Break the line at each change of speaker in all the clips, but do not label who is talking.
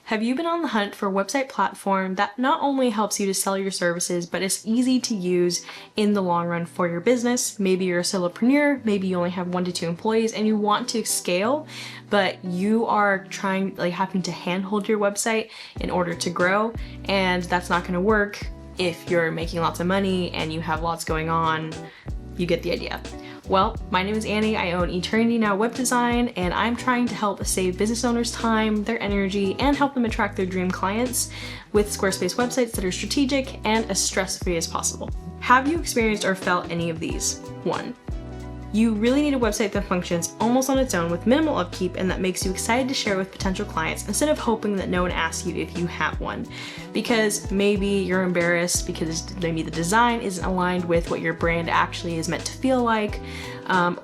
Have you been on the hunt for a website platform that not only helps you to sell your services, but is easy to use in the long run for your business? Maybe you're a solopreneur, maybe you only have 1 to 2 employees and you want to scale, but you are having to handhold your website in order to grow, and that's not gonna work if you're making lots of money and you have lots going on. You get the idea. Well, my name is Annie, I own Eternity Now Web Design, and I'm trying to help save business owners time, their energy, and help them attract their dream clients with Squarespace websites that are strategic and as stress-free as possible. Have you experienced or felt any of these? 1. You really need a website that functions almost on its own with minimal upkeep and that makes you excited to share with potential clients instead of hoping that no one asks you if you have one. Because maybe you're embarrassed because maybe the design isn't aligned with what your brand actually is meant to feel like,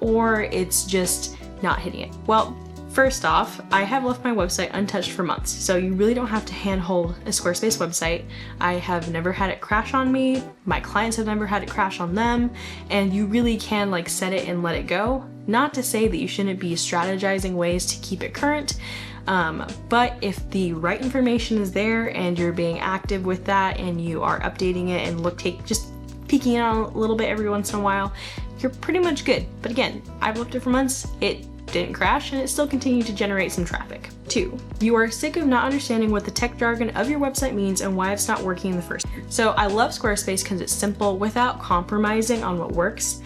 or it's just not hitting it. Well, first off, I have left my website untouched for months, so you really don't have to handhold a Squarespace website. I have never had it crash on me, my clients have never had it crash on them, and you really can set it and let it go. Not to say that you shouldn't be strategizing ways to keep it current, but if the right information is there and you're being active with that and you are updating it and just peeking it on a little bit every once in a while, you're pretty much good. But again, I've left it for months, it didn't crash, and it still continued to generate some traffic. 2. You are sick of not understanding what the tech jargon of your website means and why it's not working in the first place. So I love Squarespace because it's simple without compromising on what works.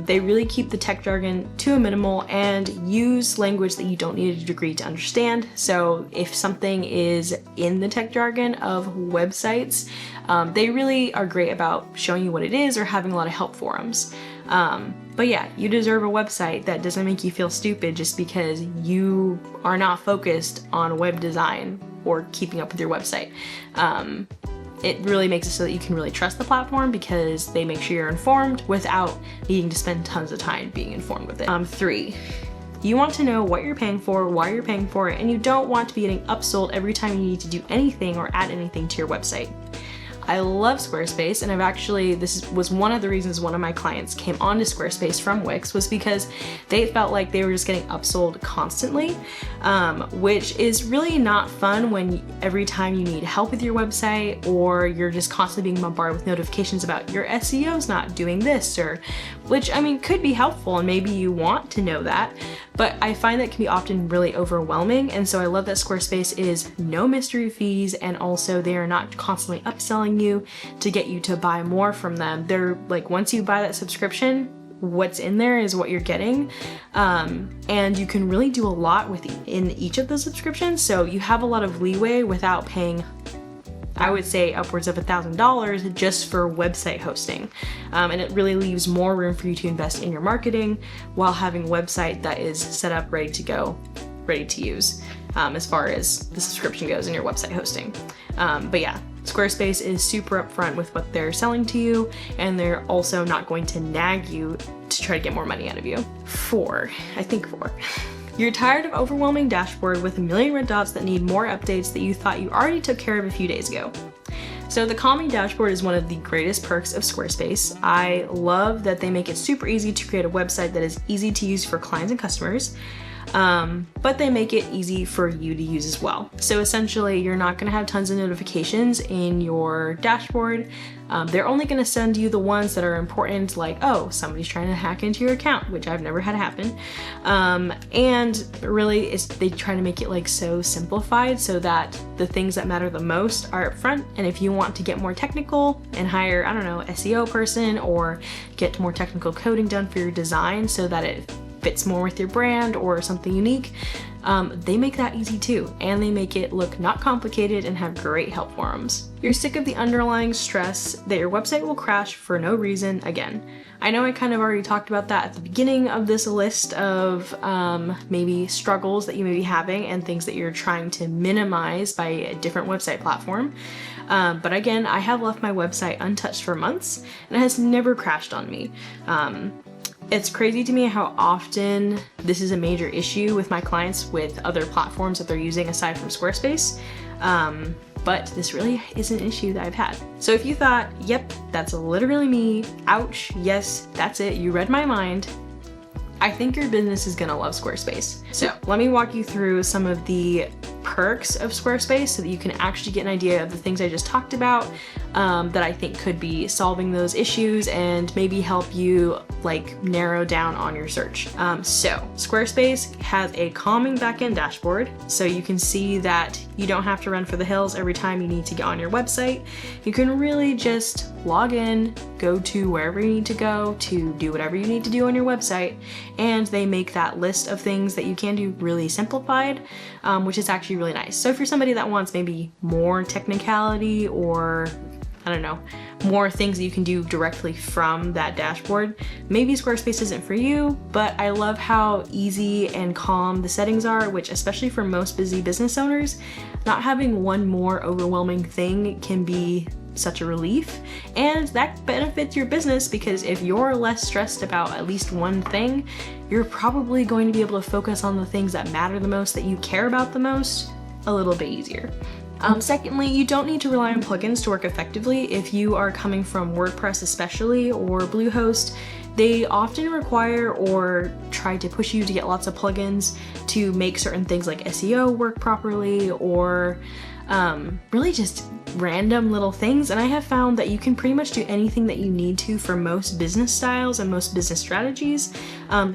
They really keep the tech jargon to a minimal and use language that you don't need a degree to understand. So if something is in the tech jargon of websites, they really are great about showing you what it is or having a lot of help forums. But yeah, you deserve a website that doesn't make you feel stupid just because you are not focused on web design or keeping up with your website. It really makes it so that you can really trust the platform because they make sure you're informed without needing to spend tons of time being informed with it. 3. You want to know what you're paying for, why you're paying for it, and you don't want to be getting upsold every time you need to do anything or add anything to your website. I love Squarespace, and this was one of the reasons one of my clients came onto Squarespace from Wix, was because they felt like they were just getting upsold constantly, which is really not fun when every time you need help with your website or you're just constantly being bombarded with notifications about your SEO's not doing this, which could be helpful and maybe you want to know that, but I find that can be often really overwhelming, and so I love that Squarespace is no mystery fees, and also they are not constantly upselling you to get you to buy more from them. They're once you buy that subscription, what's in there is what you're getting, and you can really do a lot in each of the subscriptions, so you have a lot of leeway without paying, I would say, upwards of $1,000 just for website hosting. And it really leaves more room for you to invest in your marketing while having a website that is set up, ready to go, ready to use, as far as the subscription goes in your website hosting. But yeah, Squarespace is super upfront with what they're selling to you, and they're also not going to nag you to try to get more money out of you. 4. You're tired of overwhelming dashboard with a million red dots that need more updates that you thought you already took care of a few days ago. So the calming dashboard is one of the greatest perks of Squarespace. I love that they make it super easy to create a website that is easy to use for clients and customers, but they make it easy for you to use as well. So essentially, you're not gonna have tons of notifications in your dashboard. They're only gonna send you the ones that are important, like, oh, somebody's trying to hack into your account, which I've never had happen. And really, they try to make it so simplified so that the things that matter the most are up front. And if you want to get more technical and hire, SEO person or get more technical coding done for your design so that it fits more with your brand or something unique, they make that easy too, and they make it look not complicated and have great help forums. You're sick of the underlying stress that your website will crash for no reason again. I know I kind of already talked about that at the beginning of this list of maybe struggles that you may be having and things that you're trying to minimize by a different website platform. But again, I have left my website untouched for months and it has never crashed on me. It's crazy to me how often this is a major issue with my clients with other platforms that they're using aside from Squarespace. But this really is an issue that I've had. So if you thought, yep, that's literally me, ouch, yes, that's it, you read my mind, I think your business is gonna love Squarespace. So let me walk you through some of the perks of Squarespace so that you can actually get an idea of the things I just talked about that I think could be solving those issues and maybe help you like narrow down on your search. So Squarespace has a calming backend dashboard, so you can see that you don't have to run for the hills every time you need to get on your website. You can really just log in, go to wherever you need to go to do whatever you need to do on your website, and they make that list of things that you can do really simplified, which is actually really nice. So if you're somebody that wants maybe more technicality or I don't know, more things that you can do directly from that dashboard, maybe Squarespace isn't for you, but I love how easy and calm the settings are, which especially for most busy business owners, not having one more overwhelming thing can be such a relief, and that benefits your business because if you're less stressed about at least one thing, you're probably going to be able to focus on the things that matter the most, that you care about the most, a little bit easier. Secondly, you don't need to rely on plugins to work effectively. If you are coming from WordPress especially or Bluehost, they often require or try to push you to get lots of plugins to make certain things like SEO work properly, or really just random little things. And I have found that you can pretty much do anything that you need to for most business styles and most business strategies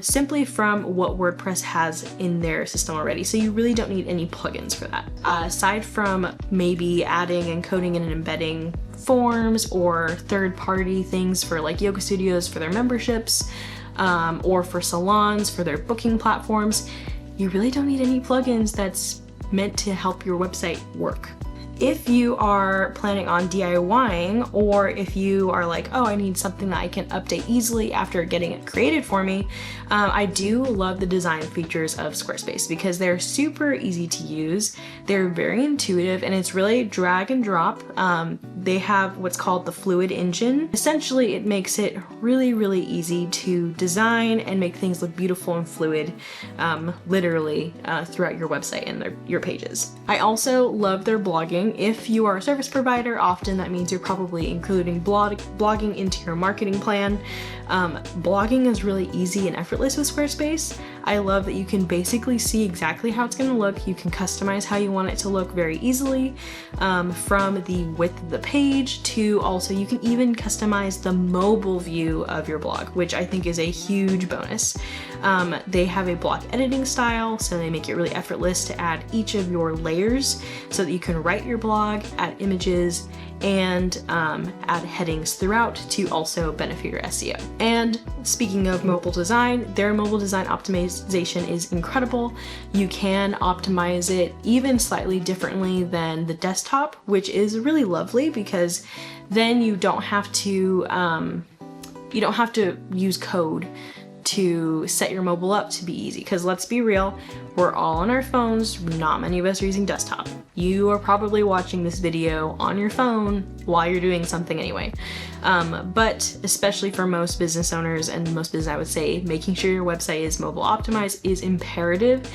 simply from what WordPress has in their system already. So you really don't need any plugins for that. Aside from maybe adding and coding and embedding forms or third-party things for like yoga studios for their memberships, or for salons for their booking platforms, you really don't need any plugins that's meant to help your website work. If you are planning on DIYing, or if you are like, oh, I need something that I can update easily after getting it created for me, I do love the design features of Squarespace because they're super easy to use, they're very intuitive, and it's really drag and drop. They have what's called the Fluid Engine. Essentially, it makes it really, really easy to design and make things look beautiful and fluid, literally throughout your website and your pages. I also love their blogging. If you are a service provider, often that means you're probably including blogging into your marketing plan. Blogging is really easy and effortless with Squarespace. I love that you can basically see exactly how it's going to look. You can customize how you want it to look very easily, from the width of the page to also you can even customize the mobile view of your blog, which I think is a huge bonus. They have a block editing style, so they make it really effortless to add each of your layers so that you can write your blog, add images, and add headings throughout to also benefit your SEO. And speaking of mobile design, their mobile design optimization is incredible. You can optimize it even slightly differently than the desktop, which is really lovely because then you don't have to use code to set your mobile up to be easy, because let's be real, we're all on our phones, not many of us are using desktop. You are probably watching this video on your phone while you're doing something anyway. But especially for most business owners and most business, I would say making sure your website is mobile optimized is imperative,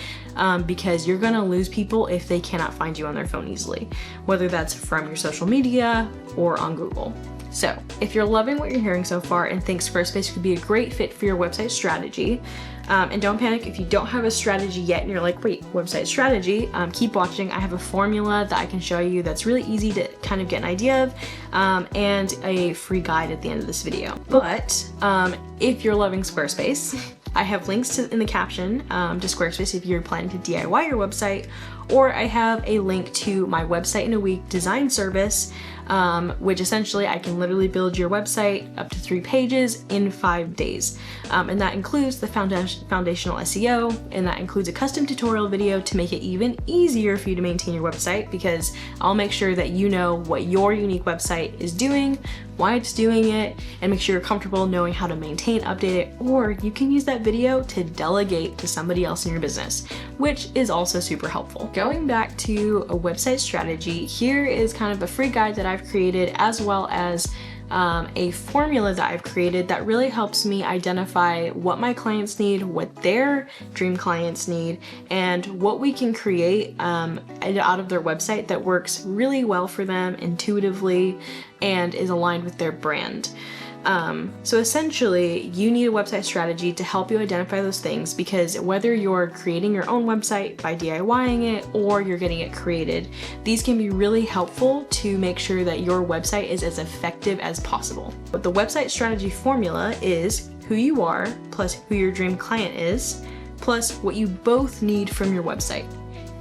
because you're gonna lose people if they cannot find you on their phone easily, whether that's from your social media or on Google. So if you're loving what you're hearing so far and think Squarespace could be a great fit for your website strategy, and don't panic if you don't have a strategy yet and you're like, wait, website strategy, keep watching. I have a formula that I can show you that's really easy to kind of get an idea of, and a free guide at the end of this video. But if you're loving Squarespace, I have links in the caption to Squarespace if you're planning to DIY your website, or I have a link to my website in a week design service, which essentially I can literally build your website up to 3 pages in 5 days. And that includes the foundational SEO, and that includes a custom tutorial video to make it even easier for you to maintain your website, because I'll make sure that you know what your unique website is doing, why it's doing it, and make sure you're comfortable knowing how to maintain, update it, or you can use that video to delegate to somebody else in your business, which is also super helpful. Going back to a website strategy, here is kind of a free guide that I've created, as well as a formula that I've created that really helps me identify what my clients need, what their dream clients need, and what we can create out of their website that works really well for them intuitively and is aligned with their brand. So essentially, you need a website strategy to help you identify those things, because whether you're creating your own website by DIYing it or you're getting it created, these can be really helpful to make sure that your website is as effective as possible. But the website strategy formula is who you are plus who your dream client is plus what you both need from your website.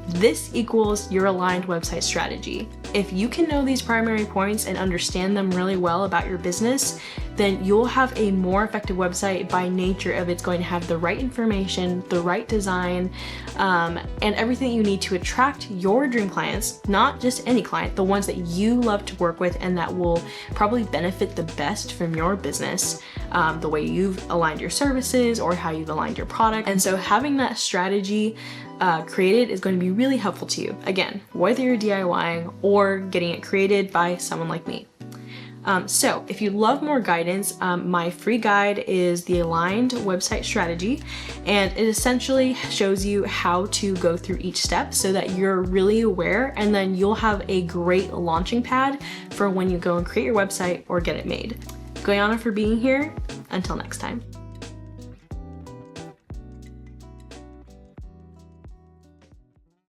This equals your aligned website strategy. If you can know these primary points and understand them really well about your business, then you'll have a more effective website by nature of it's going to have the right information, the right design, and everything you need to attract your dream clients, not just any client, the ones that you love to work with and that will probably benefit the best from your business, the way you've aligned your services or how you've aligned your product. And so having that strategy created is going to be really helpful to you. Again, whether you're DIYing or getting it created by someone like me. So if you love more guidance, my free guide is the Aligned Website Strategy, and it essentially shows you how to go through each step so that you're really aware, and then you'll have a great launching pad for when you go and create your website or get it made. Goyana for being here. Until next time.